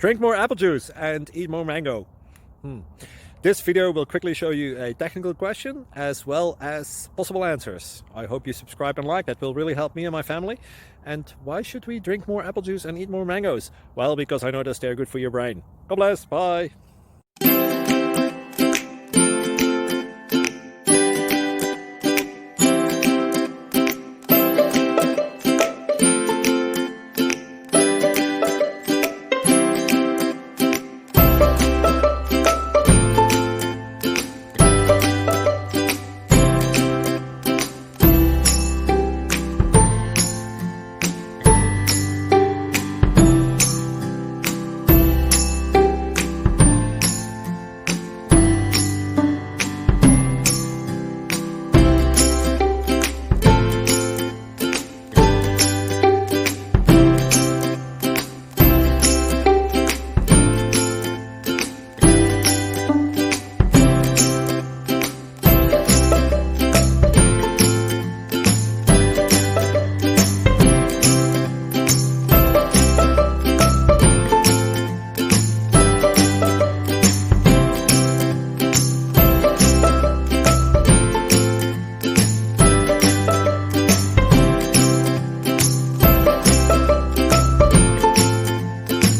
Drink more apple juice and eat more mango. This video will quickly show you a technical question as well as possible answers. I hope you subscribe and like, that will really help me and my family. And why should we drink more apple juice and eat more mangoes? Well, because I noticed they're good for your brain. God bless, bye!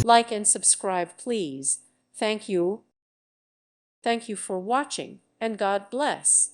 Like and subscribe, please. Thank you. Thank you for watching, and God bless.